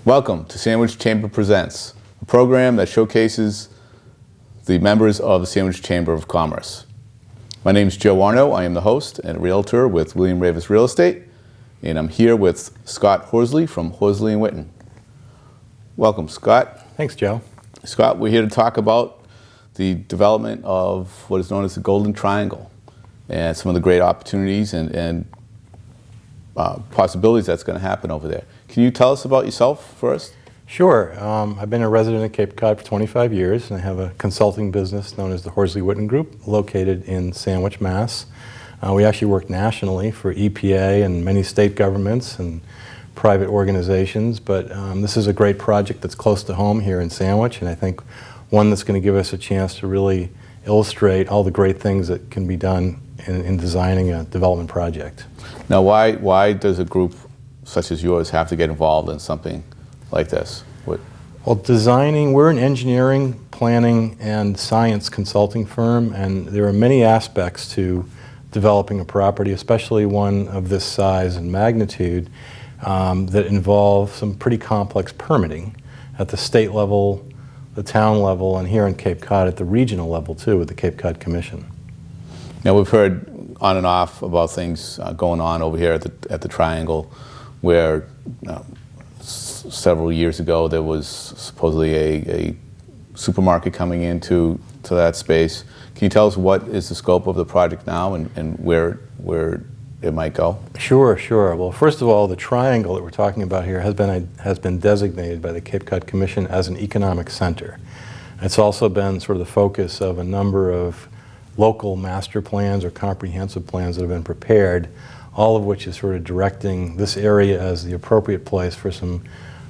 Welcome to Sandwich Chamber Presents, a program that showcases the members of the Sandwich Chamber of Commerce. My name is Joe Arno. I am the host and a realtor with William Ravis Real Estate, and I'm here with Scott Horsley from Horsley & Witten. Welcome, Scott. Thanks, Joe. Scott, we're here to talk about the development of what is known as the Golden Triangle and some of the great opportunities and possibilities that's going to happen over there. Can you tell us about yourself first? Sure. I've been a resident of Cape Cod for 25 years, and I have a consulting business known as the Horsley Witten Group, located in Sandwich, Mass. We actually work nationally for EPA and many state governments and private organizations, but this is a great project that's close to home here in Sandwich, and I think one that's going to give us a chance to really illustrate all the great things that can be done in designing a development project. Now, why does a group such as yours have to get involved in something like this? Well, we're an engineering, planning, and science consulting firm, and there are many aspects to developing a property, especially one of this size and magnitude, that involve some pretty complex permitting at the state level, the town level, and here in Cape Cod at the regional level too, with the Cape Cod Commission. Now, we've heard on and off about things going on over here at the Triangle, where several years ago there was supposedly a supermarket coming into that space. Can you tell us what is the scope of the project now and where it might go? Sure. Well, first of all, the Triangle that we're talking about here has been designated by the Cape Cod Commission as an economic center. It's also been sort of the focus of a number of local master plans or comprehensive plans that have been prepared, all of which is sort of directing this area as the appropriate place for some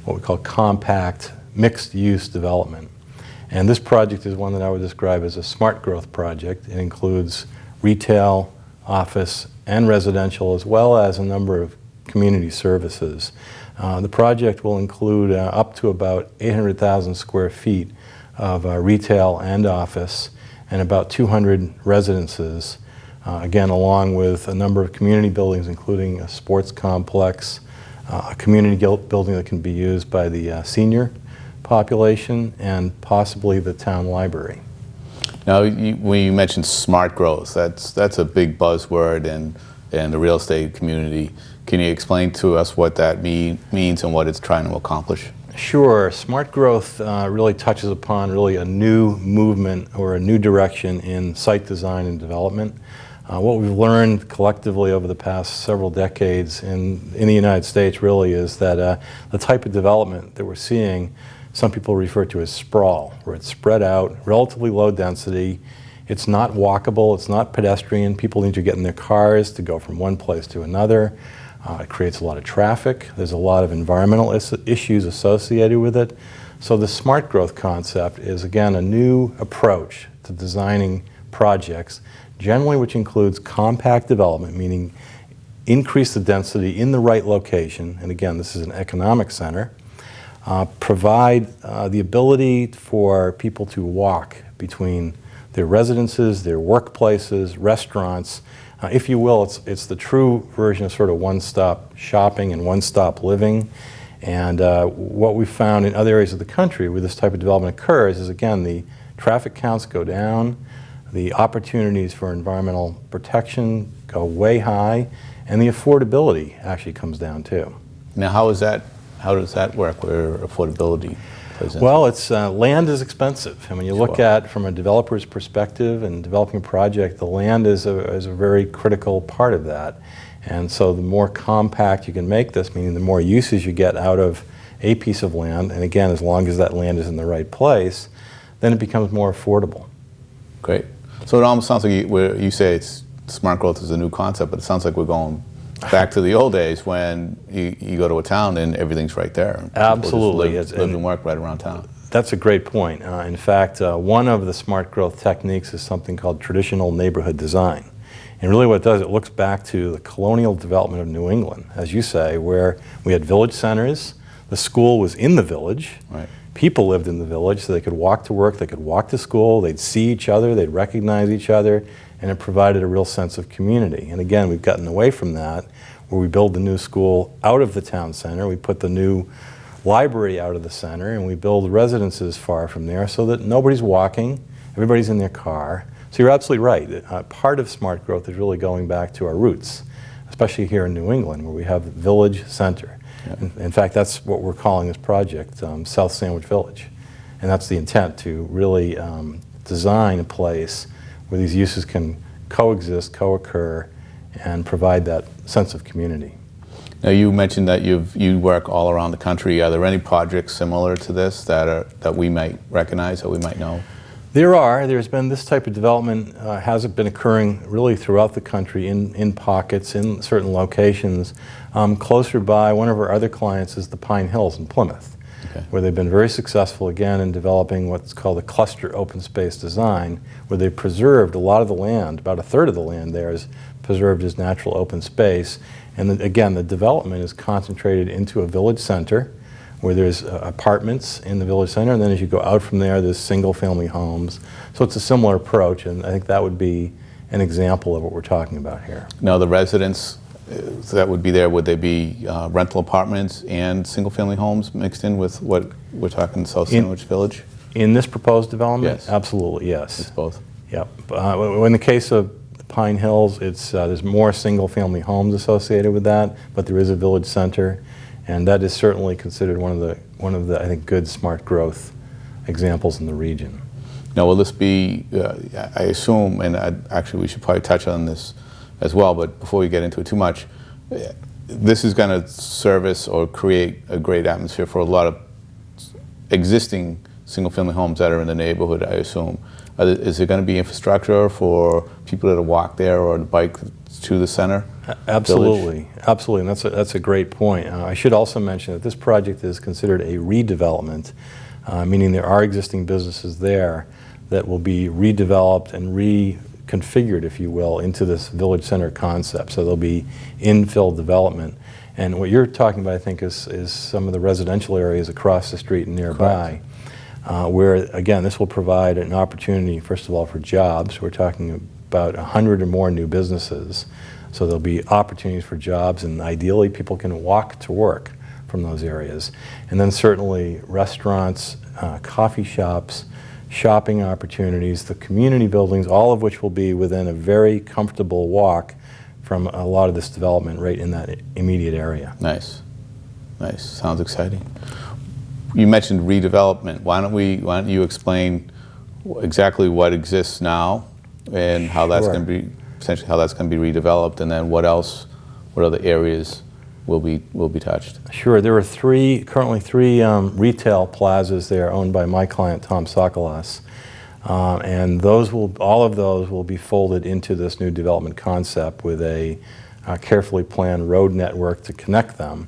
what we call compact mixed-use development. And this project is one that I would describe as a smart growth project. It includes retail, office, and residential, as well as a number of community services. The project will include up to about 800,000 square feet of retail and office, and about 200 residences, again, along with a number of community buildings, including a sports complex, a community building that can be used by the senior population, and possibly the town library. Now, when you mentioned smart growth, that's a big buzzword in the real estate community. Can you explain to us what that means and what it's trying to accomplish? Sure. Smart growth really touches upon a new movement or a new direction in site design and development. What we've learned collectively over the past several decades in the United States really is that the type of development that we're seeing, some people refer to as sprawl, where it's spread out, relatively low density. It's not walkable, it's not pedestrian. People need to get in their cars to go from one place to another. It creates a lot of traffic. There's a lot of environmental issues associated with it. So the smart growth concept is, again, a new approach to designing projects, generally which includes compact development, meaning increase the density in the right location, and again, this is an economic center, provide the ability for people to walk between their residences, their workplaces, restaurants. If you will, it's the true version of sort of one-stop shopping and one-stop living. And what we found in other areas of the country where this type of development occurs is, again, the traffic counts go down, the opportunities for environmental protection go way high, and the affordability actually comes down too. Now, how does that work where affordability plays into? Well, land is expensive. And when you look at from a developer's perspective and developing a project, the land is a very critical part of that. And so the more compact you can make this, meaning the more uses you get out of a piece of land, and again, as long as that land is in the right place, then it becomes more affordable. Great. So it almost sounds like you say smart growth is a new concept, but it sounds like we're going back to the old days when you go to a town and everything's right there. Absolutely. Live and work right around town. That's a great point. In fact, one of the smart growth techniques is something called traditional neighborhood design. And really what it does, it looks back to the colonial development of New England, as you say, where we had village centers, the school was in the village, right. People lived in the village so they could walk to work, they could walk to school, they'd see each other, they'd recognize each other, and it provided a real sense of community. And again, we've gotten away from that, where we build the new school out of the town center, we put the new library out of the center, and we build residences far from there so that nobody's walking, everybody's in their car. So you're absolutely right. Part of smart growth is really going back to our roots, especially here in New England, where we have Village Center. Yeah. In fact, that's what we're calling this project, South Sandwich Village. And that's the intent, to really design a place where these uses can coexist, co-occur, and provide that sense of community. Now, you mentioned that you work all around the country. Are there any projects similar to this that we might recognize, that we might know? There's been this type of development has been occurring really throughout the country in pockets, in certain locations. Closer by, one of our other clients is the Pine Hills in Plymouth, Okay. where they've been very successful again in developing what's called a cluster open space design, where they've preserved a lot of the land. About a third of the land there is preserved as natural open space. And then, again, the development is concentrated into a village center where there's apartments in the village center, and then as you go out from there, there's single-family homes. So it's a similar approach, and I think that would be an example of what we're talking about here. Now, the residents that would be there, would they be rental apartments and single-family homes mixed in with what we're talking South Sandwich Village? In this proposed development? Yes. Absolutely, yes. It's both? Yep. In the case of Pine Hills, there's more single-family homes associated with that, but there is a village center. And that is certainly considered one of the I think good smart growth examples in the region. Now, will this be? I assume, and actually we should probably touch on this as well. But before we get into it too much, this is going to service or create a great atmosphere for a lot of existing single-family homes that are in the neighborhood, I assume. Is there going to be infrastructure for people that walk there or bike to the center? Absolutely, absolutely, and that's a great point. I should also mention that this project is considered a redevelopment, meaning there are existing businesses there that will be redeveloped and reconfigured, if you will, into this village center concept. So there'll be infill development. And what you're talking about, I think, is some of the residential areas across the street and nearby. Where, again, this will provide an opportunity, first of all, for jobs. We're talking about 100 or more new businesses. So there'll be opportunities for jobs, and ideally people can walk to work from those areas. And then certainly restaurants, coffee shops, shopping opportunities, the community buildings, all of which will be within a very comfortable walk from a lot of this development right in that immediate area. Nice. Nice. Sounds exciting. You mentioned redevelopment. Why don't you explain exactly what exists now and how that's Sure. going to be, essentially how that's going to be redeveloped, and then what other areas will be touched? Sure. There are currently three retail plazas there owned by my client, Tom Sokolas. And all of those will be folded into this new development concept with a carefully planned road network to connect them.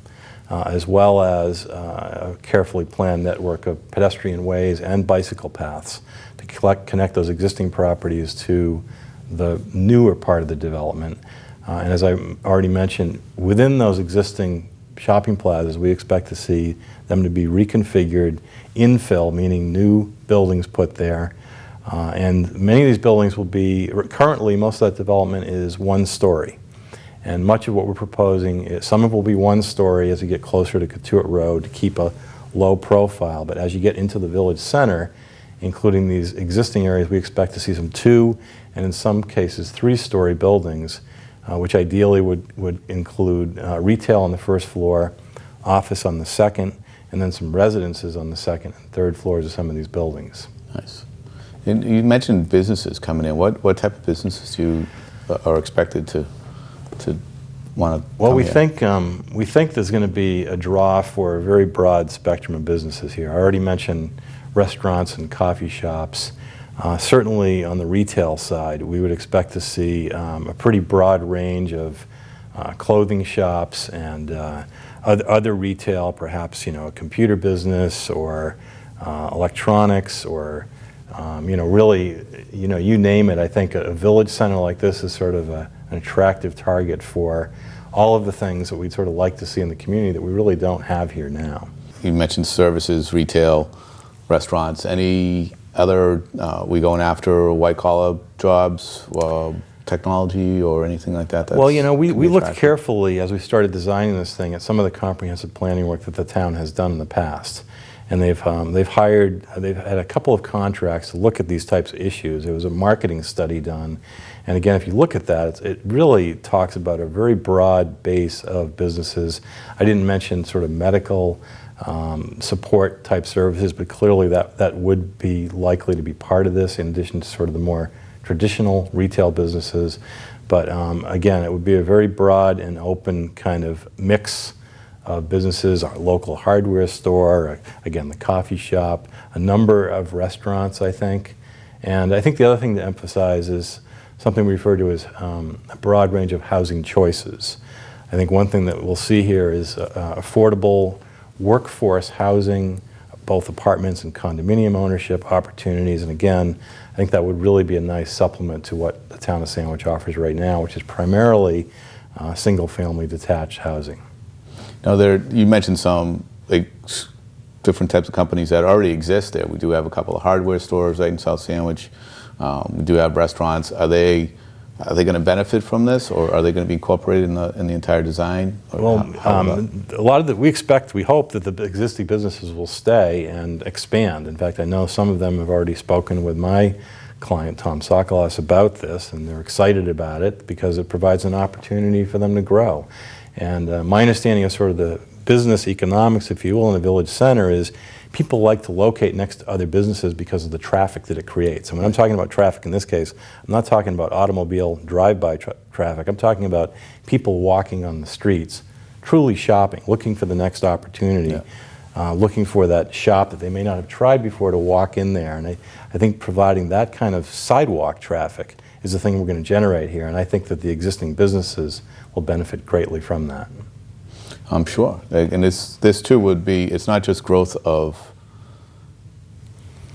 As well as a carefully planned network of pedestrian ways and bicycle paths to connect those existing properties to the newer part of the development. And as I already mentioned, within those existing shopping plazas, we expect to see them to be reconfigured, infill, meaning new buildings put there. And many of these buildings will be, currently most of that development is one story. And much of what we're proposing, some of it will be one story as you get closer to Cotuit Road to keep a low profile. But as you get into the village center, including these existing areas, we expect to see some 2 and in some cases 3-story buildings, which ideally would include retail on the first floor, office on the second, and then some residences on the second and third floors of some of these buildings. Nice. And you mentioned businesses coming in. What type of businesses are expected to want to Well, come we here? we think there's going to be a draw for a very broad spectrum of businesses here. I already mentioned restaurants and coffee shops. Certainly on the retail side, we would expect to see a pretty broad range of clothing shops and other retail, perhaps a computer business or electronics or really, you name it. I think a village center like this is sort of an attractive target for all of the things that we'd sort of like to see in the community that we really don't have here now. You mentioned services, retail, restaurants. Any other, we going after white-collar jobs, technology or anything like that? Well, you know, we can be looked attractive? carefully as we started designing this thing at some of the comprehensive planning work that the town has done in the past. And they've had a couple of contracts to look at these types of issues. There was a marketing study done. And again, if you look at that, it really talks about a very broad base of businesses. I didn't mention sort of medical support type services, but clearly that would be likely to be part of this in addition to sort of the more traditional retail businesses. But again, it would be a very broad and open kind of mix of businesses, our local hardware store, again, the coffee shop, a number of restaurants, I think. And I think the other thing to emphasize is something we refer to as a broad range of housing choices. I think one thing that we'll see here is affordable workforce housing, both apartments and condominium ownership opportunities. And again, I think that would really be a nice supplement to what the town of Sandwich offers right now, which is primarily single-family detached housing. Now, you mentioned some different types of companies that already exist there. We do have a couple of hardware stores right in South Sandwich. We do have restaurants. Are they going to benefit from this, or are they going to be incorporated in the entire design? Well, a lot of we hope that the existing businesses will stay and expand. In fact, I know some of them have already spoken with my client, Tom Sokolos, about this, and they're excited about it because it provides an opportunity for them to grow. And my understanding of sort of the business economics, if you will, in the village center is people like to locate next to other businesses because of the traffic that it creates. And when I'm talking about traffic in this case, I'm not talking about automobile drive-by traffic. I'm talking about people walking on the streets, truly shopping, looking for the next opportunity, looking for that shop that they may not have tried before to walk in there. And I think providing that kind of sidewalk traffic is the thing we're going to generate here. And I think that the existing businesses will benefit greatly from that. I'm sure. And this too would be, it's not just growth of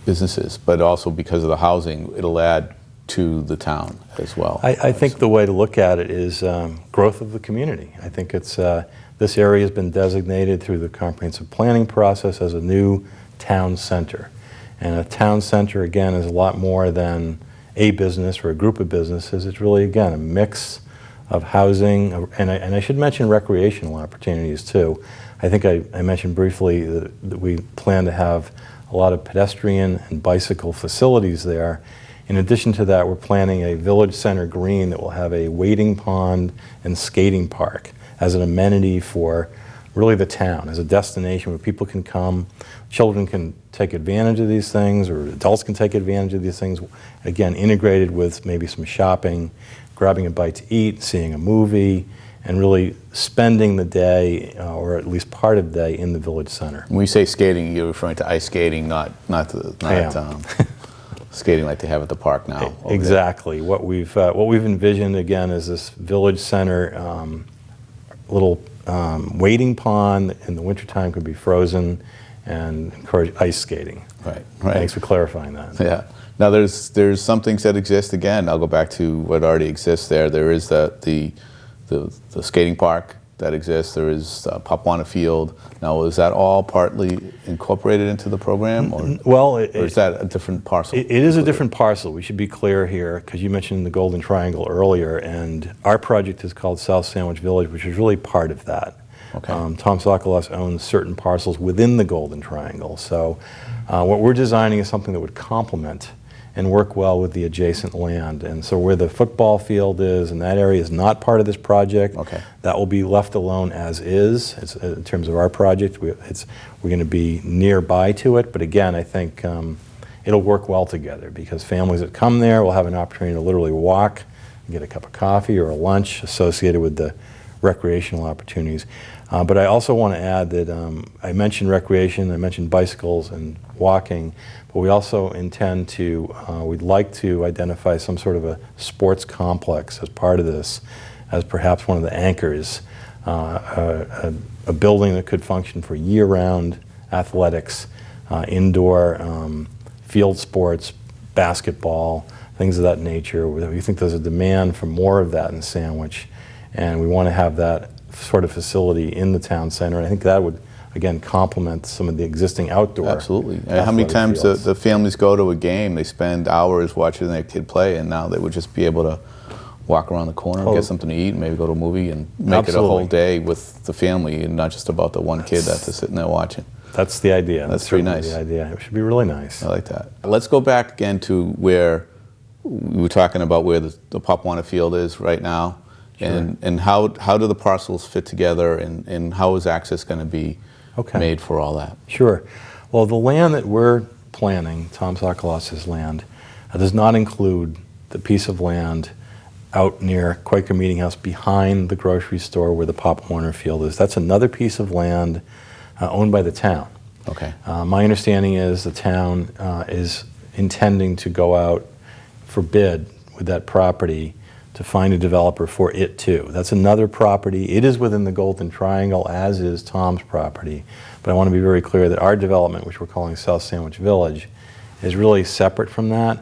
businesses, but also because of the housing, it'll add to the town as well. I think the way to look at it is growth of the community. I think it's this area has been designated through the comprehensive planning process as a new town center. And a town center, again, is a lot more than a business or a group of businesses. It's really, again, a mix of housing, and I should mention recreational opportunities too. I think I mentioned briefly that we plan to have a lot of pedestrian and bicycle facilities there. In addition to that, we're planning a village center green that will have a wading pond and skating park as an amenity for really the town, as a destination where people can come, children can take advantage of these things, or adults can take advantage of these things, again, integrated with maybe some shopping, grabbing a bite to eat, seeing a movie, and really spending the day, or at least part of the day, in the village center. When you say skating, you're referring to ice skating, not skating like they have at the park now. Exactly. What we've envisioned again is this village center, little wading pond in the wintertime could be frozen, and encourage ice skating. Right. Thanks for clarifying that. Yeah. Now there's some things that exist. Again, I'll go back to what already exists there. There is the skating park that exists. There is Popwana Field. Now, is that all partly incorporated into the program, or or is that a different parcel? It is a different parcel. We should be clear here, because you mentioned the Golden Triangle earlier, and our project is called South Sandwich Village, which is really part of that. Okay. Tom Sokolos owns certain parcels within the Golden Triangle. So what we're designing is something that would complement and work well with the adjacent land. And so where the football field is, and that area is not part of this project. Okay. That will be left alone as is. In terms of our project, we're going to be nearby to it. But again, I think it'll work well together, because families that come there will have an opportunity to literally walk and get a cup of coffee or a lunch associated with the recreational opportunities. But I also want to add that I mentioned recreation, I mentioned bicycles and walking, but we also intend to, we'd like to identify some sort of a sports complex as part of this, as perhaps one of the anchors, a building that could function for year-round athletics, indoor field sports, basketball, things of that nature. We think there's a demand for more of that in Sandwich, and we want to have that sort of facility in the town center. And I think that would, again, complement some of the existing outdoor. Absolutely. How many times the families go to a game, they spend hours watching their kid play, and now they would just be able to walk around the corner, Oh. get something to eat, and maybe go to a movie and make it a whole Absolutely. day with the family and not just about the one kid that's sitting there watching. That's the idea. That's pretty certainly nice. The idea. It should be really nice. I like that. Let's go back again to where we were talking about where the Popwana field is right now, and how do the parcels fit together, and how is access going to be Okay. made for all that? Sure. Well, the land that we're planning, Tom Sokolos' land, does not include the piece of land out near Quaker Meeting House behind the grocery store where the Pop Warner field is. That's another piece of land owned by the town. Okay. My understanding is the town is intending to go out for bid with that property to find a developer for it too. That's another property. It is within the Golden Triangle, as is Tom's property. But I want to be very clear that our development, which we're calling South Sandwich Village, is really separate from that.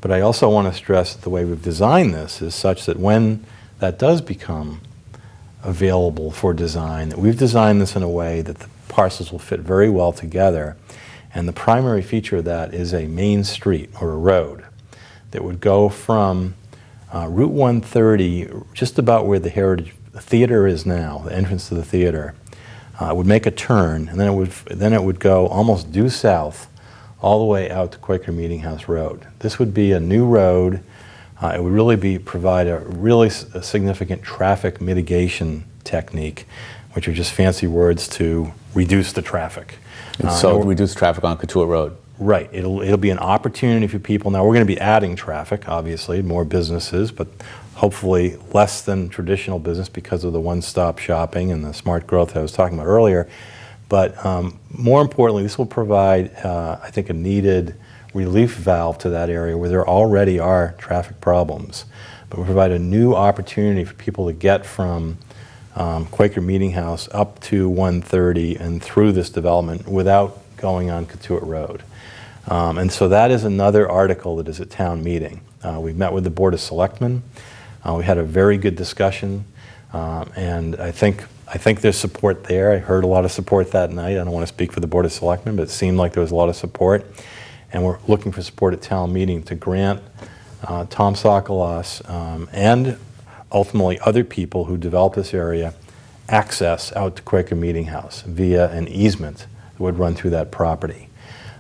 But I also want to stress that the way we've designed this is such that when that does become available for design, that we've designed this in a way that the parcels will fit very well together. And the primary feature of that is a main street or a road that would go from Route 130, just about where the Heritage Theater is now, the entrance to the theater. It would make a turn, and then it would go almost due south all the way out to Quaker Meeting House Road. This would be a new road. It would really provide a really significant traffic mitigation technique, which are just fancy words to reduce the traffic. So reduce traffic on Couture Road. Right. It'll be an opportunity for people. Now, we're going to be adding traffic, obviously, more businesses, but hopefully less than traditional business because of the one-stop shopping and the smart growth I was talking about earlier. But more importantly, this will provide, I think, a needed relief valve to that area where there already are traffic problems. But will provide a new opportunity for people to get from Quaker Meeting House up to 130 and through this development without going on Couture Road. And so that is another article that is at town meeting. We've met with the Board of Selectmen. We had a very good discussion, and I think there's support there. I heard a lot of support that night. I don't want to speak for the Board of Selectmen, but it seemed like there was a lot of support. And we're looking for support at town meeting to grant Tom Sokolos and ultimately other people who develop this area access out to Quaker Meeting House via an easement that would run through that property.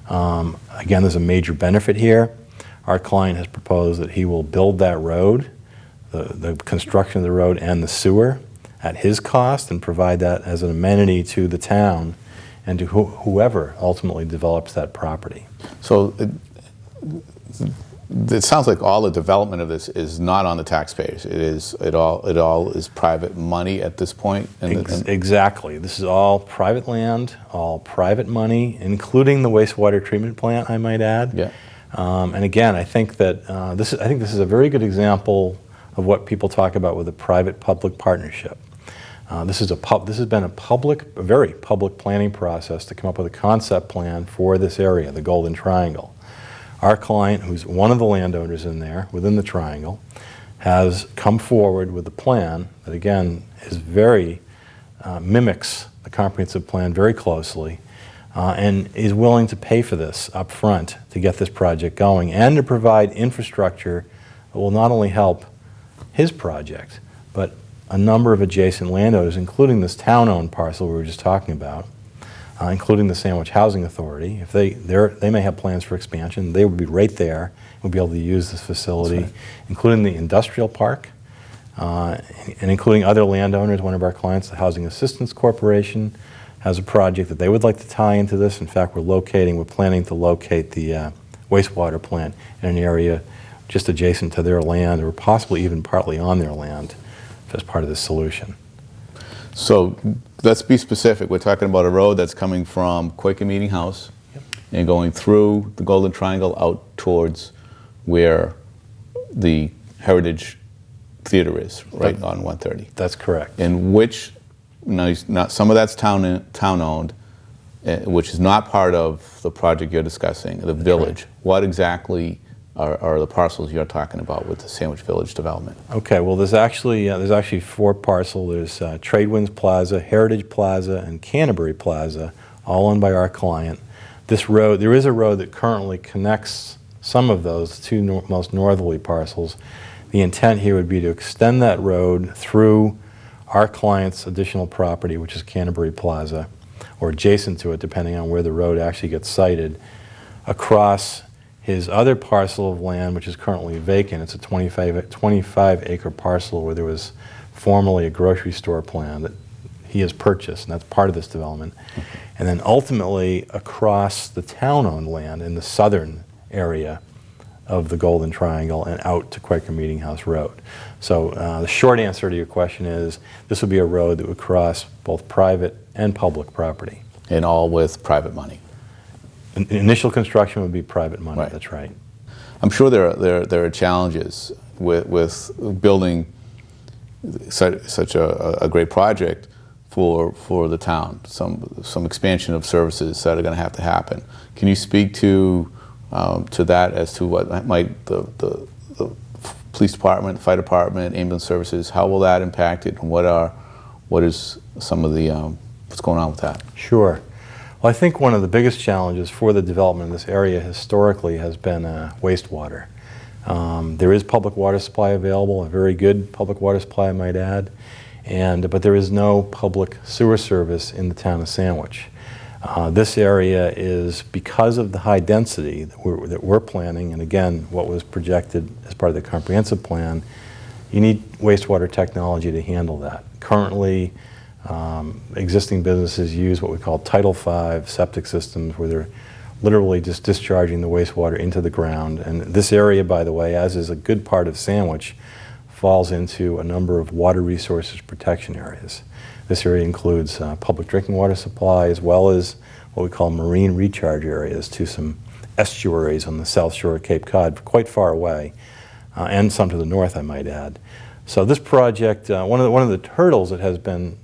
Again, there's a major benefit here. Our client has proposed that he will build that road, the construction of the road and the sewer at his cost, and provide that as an amenity to the town and to whoever ultimately develops that property. So it sounds like all the development of this is not on the taxpayers. It all is private money at this point. Exactly. This is all private land, all private money, including the wastewater treatment plant, I might add. Yeah. And again, I think that this is a very good example of what people talk about with a private-public partnership. This has been a very public planning process to come up with a concept plan for this area, the Golden Triangle. Our client, who's one of the landowners in there, within the triangle, has come forward with a plan that, again, is mimics the comprehensive plan very closely, and is willing to pay for this up front to get this project going and to provide infrastructure that will not only help his project, but a number of adjacent landowners, including this town-owned parcel we were just talking about, including the Sandwich Housing Authority. If they may have plans for expansion, they would be right there. We'll be able to use this facility, right, including the industrial park, and including other landowners. One of our clients, the Housing Assistance Corporation, has a project that they would like to tie into this. In fact, we're planning to locate the wastewater plant in an area just adjacent to their land, or possibly even partly on their land, as part of this solution. So let's be specific. We're talking about a road that's coming from Quaker Meeting House and going through the Golden Triangle out towards where the Heritage Theater is, right on 130. That's correct. And some of that's town-owned, which is not part of the project you're discussing, the village. Right. What exactly are the parcels you're talking about with the Sandwich Village development? Okay, well, there's actually four parcels. There's Tradewinds Plaza, Heritage Plaza, and Canterbury Plaza, all owned by our client. There is a road that currently connects some of those two most northerly parcels. The intent here would be to extend that road through our client's additional property, which is Canterbury Plaza, or adjacent to it, depending on where the road actually gets sited, across his other parcel of land, which is currently vacant. It's a 25-acre parcel where there was formerly a grocery store plan that he has purchased, and that's part of this development. And then ultimately across the town-owned land in the southern area of the Golden Triangle and out to Quaker Meeting House Road. So the short answer to your question is this would be a road that would cross both private and public property. And all with private money. Initial construction would be private money, Right. That's right. I'm sure there are challenges with building such a great project for the town. Some expansion of services that are going to happen. Can you speak to that as to what might the police department, fire department, ambulance services, how will that impact it, and what is some of the what's going on with that? Sure. Well, I think one of the biggest challenges for the development in this area historically has been wastewater. There is public water supply available, a very good public water supply, I might add, but there is no public sewer service in the town of Sandwich. This area is, because of the high density that we're planning, and again, what was projected as part of the comprehensive plan, you need wastewater technology to handle that. Currently, existing businesses use what we call Title V septic systems, where they're literally just discharging the wastewater into the ground. And this area, by the way, as is a good part of Sandwich, falls into a number of water resources protection areas. This area includes public drinking water supply, as well as what we call marine recharge areas to some estuaries on the south shore of Cape Cod, quite far away, and some to the north, I might add. So this project, one of the hurdles that has been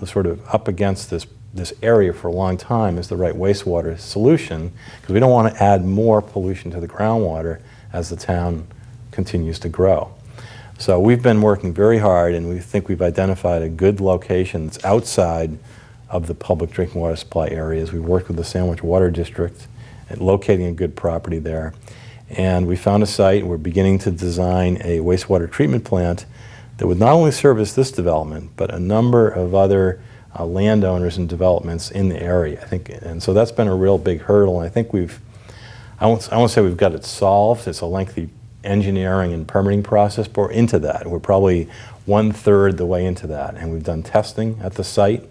sort of up against this area for a long time is the right wastewater solution, because we don't want to add more pollution to the groundwater as the town continues to grow. So we've been working very hard, and we think we've identified a good location that's outside of the public drinking water supply areas. We worked with the Sandwich Water District at locating a good property there, and we found a site. We're beginning to design a wastewater treatment plant that would not only service this development, but a number of other landowners and developments in the area. I think, and so that's been a real big hurdle. And I think I won't say we've got it solved. It's a lengthy engineering and permitting process, but we're into that. We're probably 1/3 the way into that, and we've done testing at the site,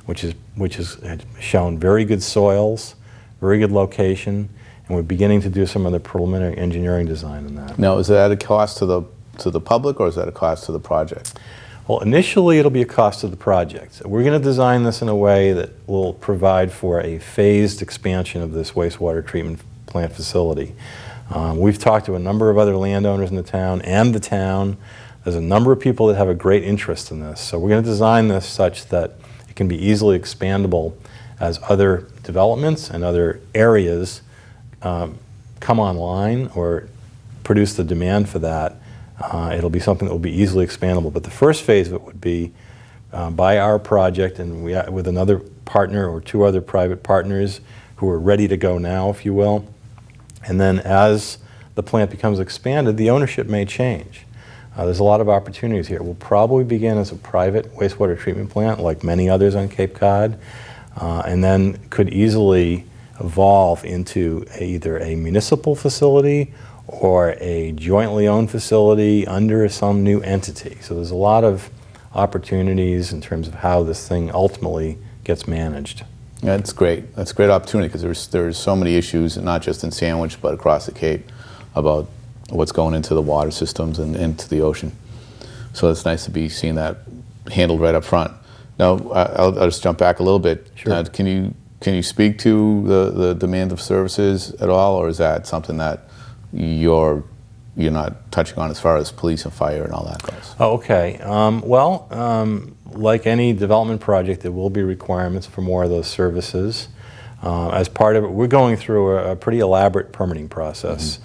which has shown very good soils, very good location, and we're beginning to do some of the preliminary engineering design in that. Now, is that a cost to the public, or is that a cost to the project? Well, initially it'll be a cost to the project. We're going to design this in a way that will provide for a phased expansion of this wastewater treatment plant facility. We've talked to a number of other landowners in the town and the town. There's a number of people that have a great interest in this. So we're going to design this such that it can be easily expandable as other developments and other areas come online or produce the demand for that. It'll be something that will be easily expandable. But the first phase of it would be by our project, and with another partner or two other private partners who are ready to go now, if you will. And then as the plant becomes expanded, the ownership may change. There's a lot of opportunities here. It will probably begin as a private wastewater treatment plant, like many others on Cape Cod, and then could easily evolve into either a municipal facility or a jointly owned facility under some new entity. So there's a lot of opportunities in terms of how this thing ultimately gets managed. Yeah, that's great. That's a great opportunity, because there's so many issues, not just in Sandwich, but across the Cape, about what's going into the water systems and into the ocean. So it's nice to be seeing that handled right up front. Now, I'll just jump back a little bit. Sure. Can you speak to the demand of services at all, or is that something that you're not touching on as far as police and fire and all that goes? Oh, okay. Like any development project, there will be requirements for more of those services. As part of it, we're going through a pretty elaborate permitting process.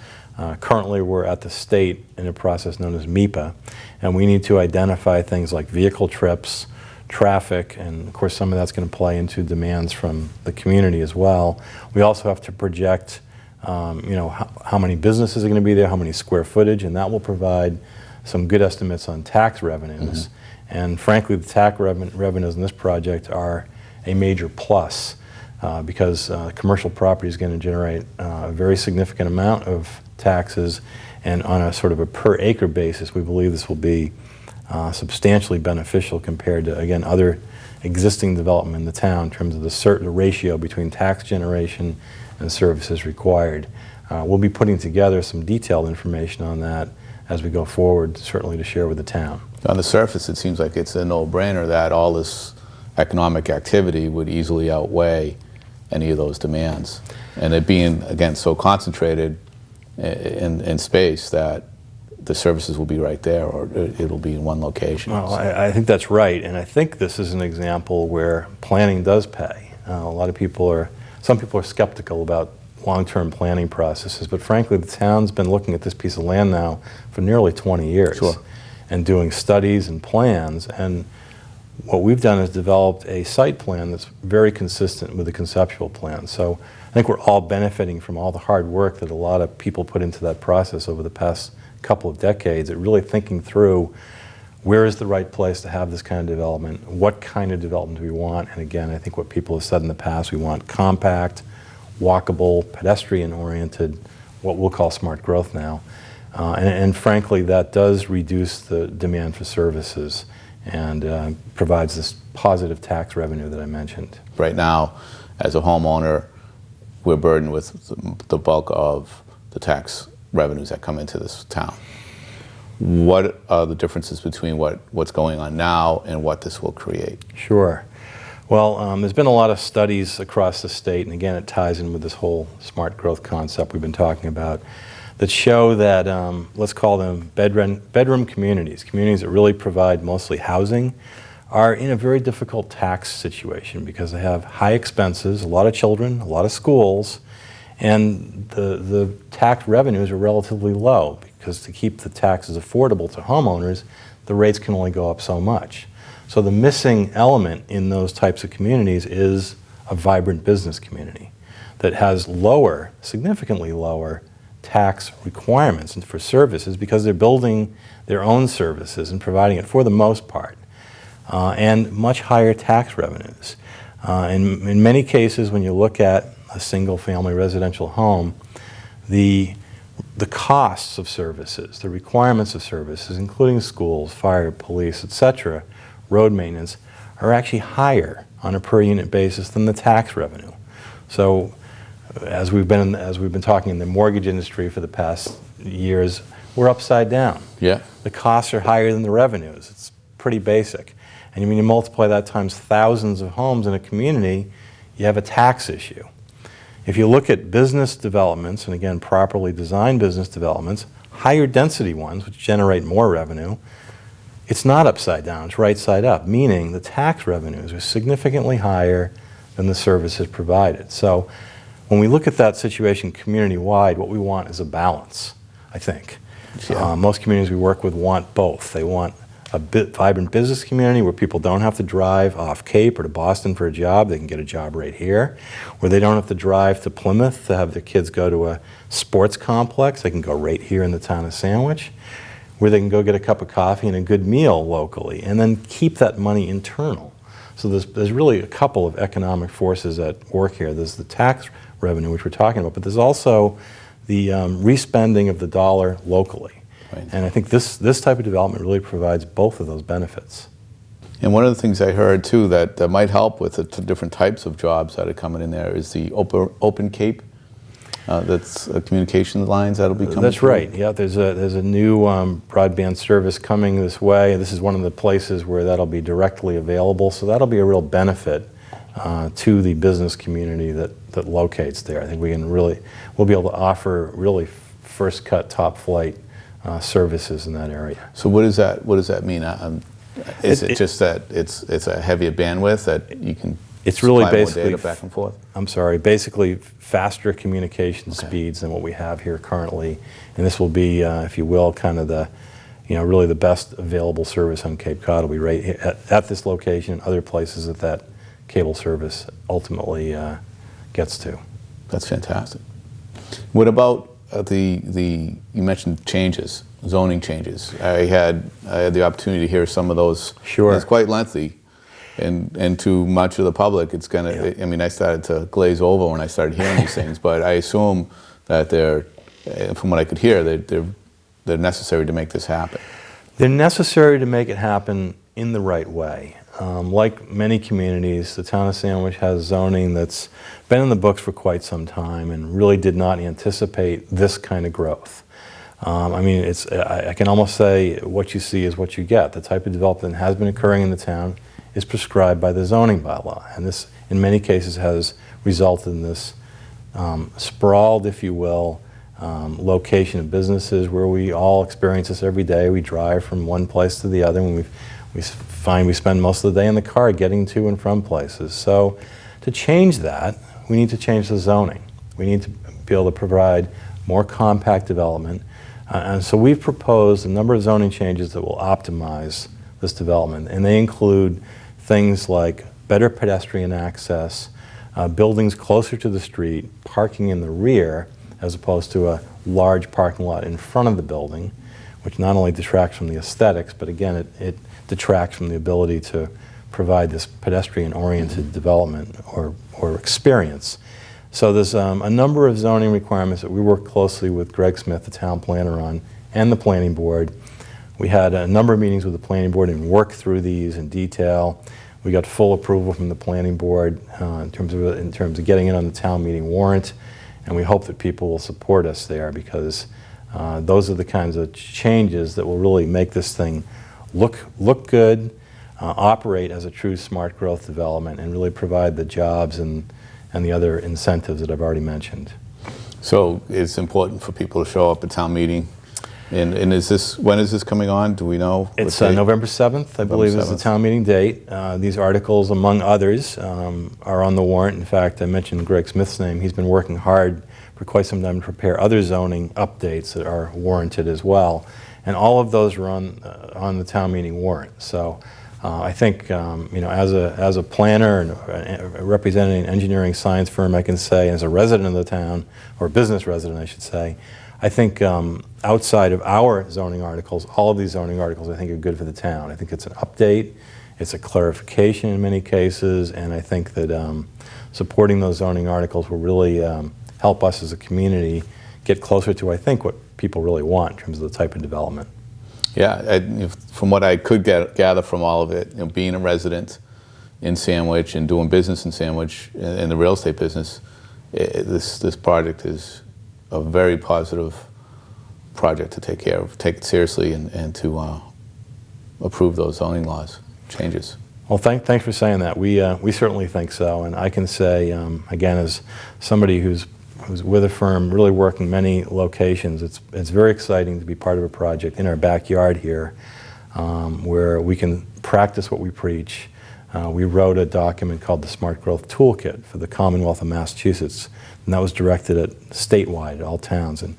Currently, we're at the state in a process known as MEPA, and we need to identify things like vehicle trips, traffic, and of course some of that's going to play into demands from the community as well. We also have to project how many businesses are going to be there, how many square footage, and that will provide some good estimates on tax revenues. And frankly, the tax revenues in this project are a major plus because commercial property is going to generate a very significant amount of taxes, and on a sort of a per acre basis, we believe this will be substantially beneficial compared to, again, other existing development in the town in terms of the ratio between tax generation and services required. We'll be putting together some detailed information on that as we go forward, certainly to share with the town. On the surface, it seems like it's a no-brainer that all this economic activity would easily outweigh any of those demands. And it being, again, so concentrated in space that the services will be right there, or it'll be in one location. Well, I think that's right, and I think this is an example where planning does pay. Some people are skeptical about long-term planning processes, but frankly, the town's been looking at this piece of land now for nearly 20 years. Sure. And doing studies and plans, and what we've done is developed a site plan that's very consistent with the conceptual plan. So I think we're all benefiting from all the hard work that a lot of people put into that process over the past couple of decades at really thinking through where is the right place to have this kind of development, what kind of development do we want, and again, I think what people have said in the past, we want compact, walkable, pedestrian-oriented, what we'll call smart growth now. And frankly, that does reduce the demand for services and provides this positive tax revenue that I mentioned. Right now, as a homeowner, we're burdened with the bulk of the tax revenues that come into this town. What are the differences between what's going on now and what this will create? Sure. Well, there's been a lot of studies across the state, and again, it ties in with this whole smart growth concept we've been talking about, that show that, let's call them bedroom communities that really provide mostly housing, are in a very difficult tax situation because they have high expenses, a lot of children, a lot of schools, and the tax revenues are relatively low because to keep the taxes affordable to homeowners, the rates can only go up so much. So the missing element in those types of communities is a vibrant business community that has lower, significantly lower tax requirements for services because they're building their own services and providing it for the most part, and much higher tax revenues. In many cases, when you look at a single-family residential home, the costs of services, the requirements of services, including schools, fire, police, etc., road maintenance, are actually higher on a per-unit basis than the tax revenue. So, as we've been talking in the mortgage industry for the past years, we're upside down. Yeah. The costs are higher than the revenues. It's pretty basic. And when you multiply that times thousands of homes in a community, you have a tax issue. If you look at business developments, and again, properly designed business developments, higher density ones, which generate more revenue, it's not upside down, it's right side up, meaning the tax revenues are significantly higher than the services provided. So when we look at that situation community-wide, what we want is a balance, I think. Yeah. Most communities we work with want both. They want a vibrant business community where people don't have to drive off Cape or to Boston for a job. They can get a job right here. Where they don't have to drive to Plymouth to have their kids go to a sports complex. They can go right here in the town of Sandwich. Where they can go get a cup of coffee and a good meal locally and then keep that money internal. So there's really a couple of economic forces at work here. There's the tax revenue, which we're talking about, but there's also the respending of the dollar locally. Right. And I think this type of development really provides both of those benefits. And one of the things I heard too that might help with the different types of jobs that are coming in there is the Open Cape. That's communication lines that'll be coming. That's through. right. Yeah, there's a new broadband service coming this way. This is one of the places where that'll be directly available. So that'll be a real benefit to the business community that locates there. I think we'll be able to offer really first cut, top flight services in that area. So what does that mean? Is it just that it's a heavier bandwidth that you can? It's really supply more basically data back and forth. I'm sorry, basically faster communication speeds than what we have here currently, and this will be, if you will, kind of the, really the best available service on Cape Cod. Will be right at this location and other places that cable service ultimately gets to. That's fantastic. What about you mentioned changes, zoning changes. I had the opportunity to hear some of those. Sure. It's quite lengthy, and to much of the public, it's gonna. Yeah. I mean, I started to glaze over when I started hearing these things, but I assume that they're, from what I could hear, they're necessary to make this happen. They're necessary to make it happen in the right way. Like many communities, the town of Sandwich has zoning that's been in the books for quite some time and really did not anticipate this kind of growth. I mean, I can almost say what you see is what you get. The type of development that has been occurring in the town is prescribed by the zoning bylaw, and this, in many cases, has resulted in this sprawled, if you will, location of businesses where we all experience this every day. We drive from one place to the other, and we find we spend most of the day in the car getting to and from places. So to change that, we need to change the zoning. We need to be able to provide more compact development. And so we've proposed a number of zoning changes that will optimize this development. And they include things like better pedestrian access, buildings closer to the street, parking in the rear, as opposed to a large parking lot in front of the building, which not only detracts from the aesthetics, but again, it detracts from the ability to provide this pedestrian-oriented development or experience. So there's a number of zoning requirements that we work closely with Greg Smith, the town planner, on, and the planning board. We had a number of meetings with the planning board and worked through these in detail. We got full approval from the planning board in terms of getting it on the town meeting warrant, and we hope that people will support us there, because those are the kinds of changes that will really make this thing look good, operate as a true smart growth development, and really provide the jobs and the other incentives that I've already mentioned. So it's important for people to show up at town meeting. And when is this coming on? Do we know? It's November 7th, I believe, is the town meeting date. These articles, among others, are on the warrant. In fact, I mentioned Greg Smith's name. He's been working hard for quite some time to prepare other zoning updates that are warranted as well. And all of those are on the town meeting warrant. So I think, as a planner and representing an engineering science firm, I can say, as a resident of the town, or business resident, I should say, I think outside of our zoning articles, all of these zoning articles I think are good for the town. I think it's an update, it's a clarification in many cases, and I think that supporting those zoning articles will really help us as a community get closer to, I think, what people really want in terms of the type of development. Yeah, from what I could gather from all of it, being a resident in Sandwich and doing business in Sandwich, in the real estate business, this project is a very positive project to take care of, take it seriously, and to approve those zoning laws changes. Well, thanks for saying that. We certainly think so, and I can say, again, as somebody who's with a firm really working many locations, it's very exciting to be part of a project in our backyard here, where we can practice what we preach. We wrote a document called the Smart Growth Toolkit for the Commonwealth of Massachusetts, and that was directed at statewide, at all towns. And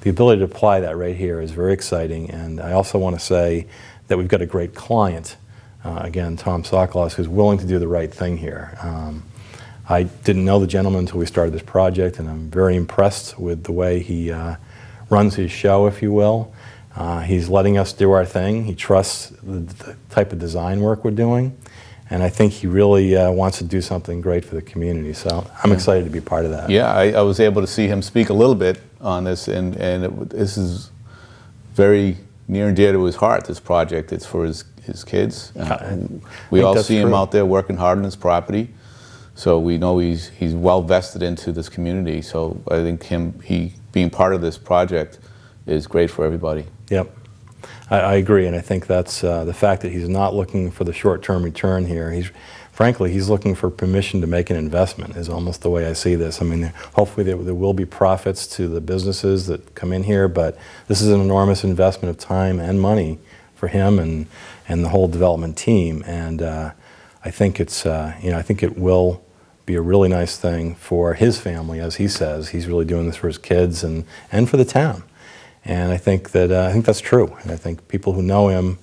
the ability to apply that right here is very exciting. And I also want to say that we've got a great client, again, Tom Sokolos, who's willing to do the right thing here. I didn't know the gentleman until we started this project, and I'm very impressed with the way he runs his show, if you will. He's letting us do our thing. He trusts the type of design work we're doing. And I think he really wants to do something great for the community. So I'm excited to be part of that. Yeah, I was able to see him speak a little bit on this, and this is very near and dear to his heart, this project. It's for his kids. We all see him out there working hard on his property. So we know he's well vested into this community. So I think he being part of this project is great for everybody. Yep. I agree, and I think that's the fact that he's not looking for the short-term return here. Frankly, he's looking for permission to make an investment is almost the way I see this. I mean, hopefully there will be profits to the businesses that come in here, but this is an enormous investment of time and money for him and the whole development team. And I think I think it will be a really nice thing for his family, as he says. He's really doing this for his kids and for the town. And I think that's true. And I think people who know him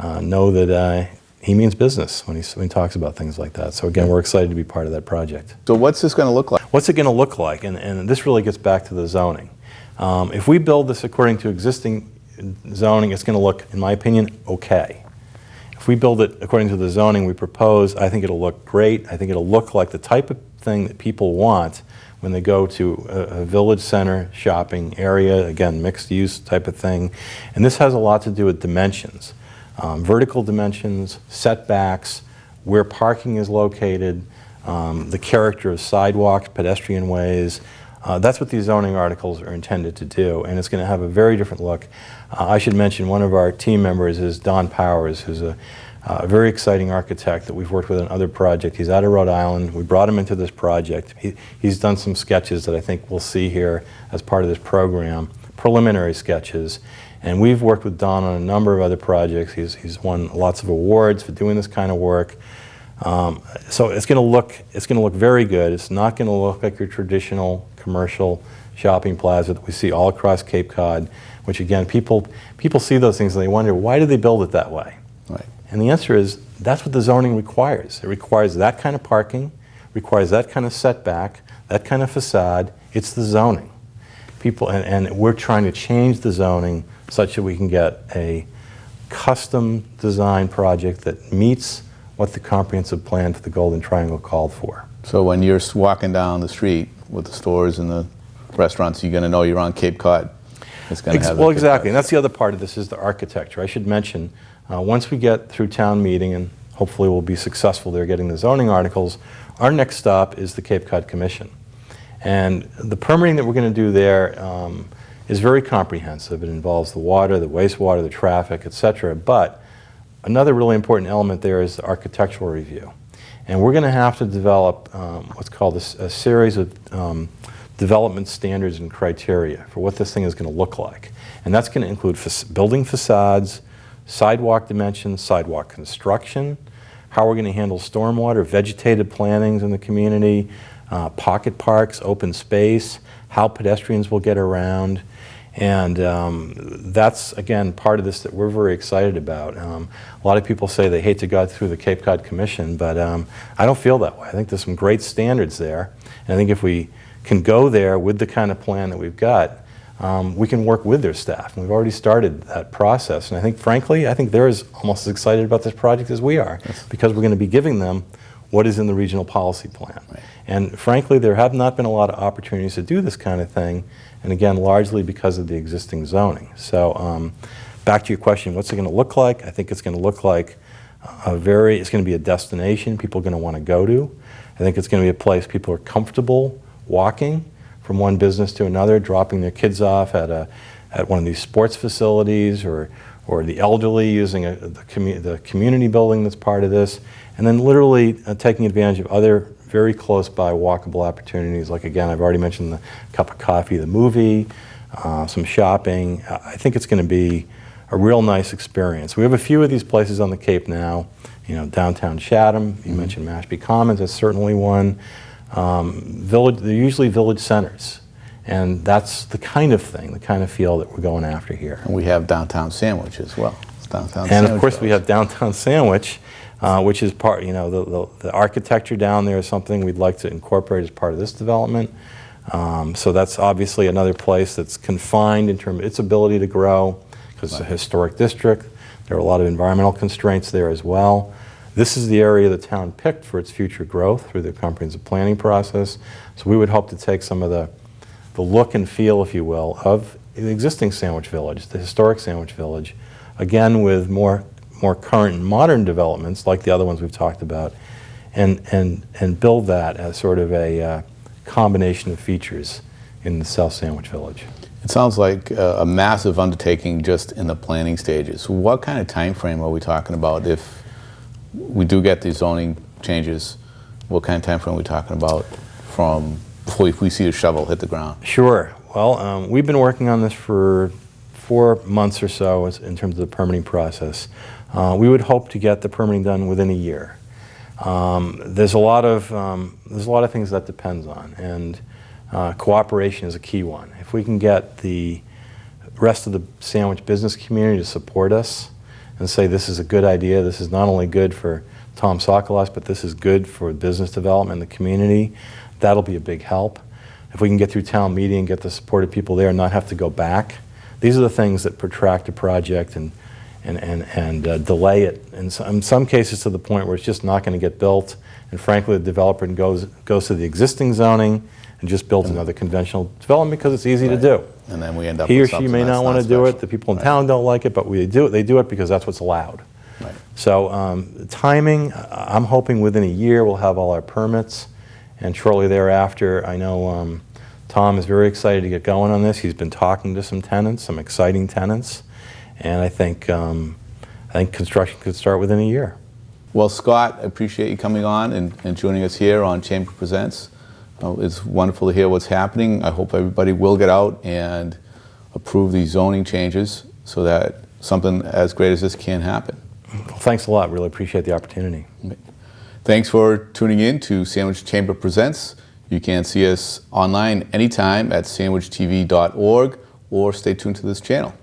know that he means business when he talks about things like that. So again, we're excited to be part of that project. So what's this going to look like? What's it going to look like? And this really gets back to the zoning. If we build this according to existing zoning, it's going to look, in my opinion, okay. If we build it according to the zoning we propose, I think it'll look great. I think it'll look like the type of thing that people want when they go to a village center shopping area, again, mixed use type of thing. And this has a lot to do with dimensions, vertical dimensions, setbacks, where parking is located, the character of sidewalks, pedestrian ways. That's what these zoning articles are intended to do, and it's going to have a very different look. I should mention one of our team members is Don Powers, who's a very exciting architect that we've worked with on other projects. He's out of Rhode Island. We brought him into this project. He's done some sketches that I think we'll see here as part of this program, preliminary sketches. And we've worked with Don on a number of other projects. He's won lots of awards for doing this kind of work. So it's going to look very good. It's not going to look like your traditional commercial shopping plaza that we see all across Cape Cod, which again, people see those things and they wonder, why do they build it that way? Right. And the answer is, that's what the zoning requires. It requires that kind of parking, requires that kind of setback, that kind of facade. It's the zoning. And we're trying to change the zoning such that we can get a custom design project that meets what the comprehensive plan for the Golden Triangle called for. So when you're walking down the street with the stores and the restaurants, you're going to know you're on Cape Cod. It's going to have Well, exactly, and that's the other part of this is the architecture. I should mention, once we get through town meeting, and hopefully we'll be successful there getting the zoning articles, our next stop is the Cape Cod Commission. And the permitting that we're going to do there is very comprehensive. It involves the water, the wastewater, the traffic, et cetera. But another really important element there is the architectural review. And we're going to have to develop what's called a series of development standards and criteria for what this thing is going to look like. And that's going to include building facades, sidewalk dimensions, sidewalk construction, how we're going to handle stormwater, vegetated plantings in the community, pocket parks, open space, how pedestrians will get around. And that's, again, part of this that we're very excited about. A lot of people say they hate to go through the Cape Cod Commission, but I don't feel that way. I think there's some great standards there. And I think if we can go there with the kind of plan that we've got, we can work with their staff. And we've already started that process. And I think, frankly, they're as almost as excited about this project as we are, because we're going to be giving them what is in the regional policy plan. Right. And frankly, there have not been a lot of opportunities to do this kind of thing, and again, largely because of the existing zoning. So back to your question, what's it going to look like? I think it's going to look like it's going to be a destination people are going to want to go to. I think it's going to be a place people are comfortable walking from one business to another, dropping their kids off at one of these sports facilities, or the elderly using the community building that's part of this, and then literally taking advantage of other very close by walkable opportunities, like, again, I've already mentioned the cup of coffee, the movie, some shopping. I think it's going to be a real nice experience. We have a few of these places on the Cape now, downtown Chatham, you mentioned Mashpee Commons, that's certainly one. They're usually village centers, and that's the kind of thing, the kind of feel that we're going after here. And we have downtown Sandwich as well. And of course we have downtown Sandwich, which is part, the architecture down there is something we'd like to incorporate as part of this development. So that's obviously another place that's confined in terms of its ability to grow, because it's a historic district. There are a lot of environmental constraints there as well. This is the area the town picked for its future growth through the comprehensive planning process. So we would hope to take some of the look and feel, if you will, of the existing Sandwich Village, the historic Sandwich Village, again with more current and modern developments like the other ones we've talked about, and build that as sort of a combination of features in the South Sandwich Village. It sounds like a massive undertaking just in the planning stages. What kind of time frame are we talking about if we do get these zoning changes? What kind of time frame are we talking about from before we see the shovel hit the ground? Sure. Well, we've been working on this for 4 months or so in terms of the permitting process. We would hope to get the permitting done within a year. There's a lot of things that depends on, and cooperation is a key one. If we can get the rest of the Sandwich business community to support us and say this is a good idea, this is not only good for Tom Sokolos, but this is good for business development in the community, that'll be a big help. if we can get through town meeting, get the supported people there and not have to go back, these are the things that protract a project and delay it in some cases to the point where it's just not going to get built. And frankly, the developer goes to the existing zoning and just builds another conventional development because it's easy to do. And then we end up He or with she something may that's not want to do special. it. The people in town don't like it, but they do it because that's what's allowed. Right. So timing, I'm hoping within a year we'll have all our permits, and shortly thereafter, I know Tom is very excited to get going on this. He's been talking to some tenants, some exciting tenants, and I think construction could start within a year. Well, Scott, I appreciate you coming on and joining us here on Chamber Presents. It's wonderful to hear what's happening. I hope everybody will get out and approve these zoning changes so that something as great as this can happen. Well, thanks a lot. Really appreciate the opportunity. Thanks for tuning in to Sandwich Chamber Presents. You can see us online anytime at sandwichtv.org or stay tuned to this channel.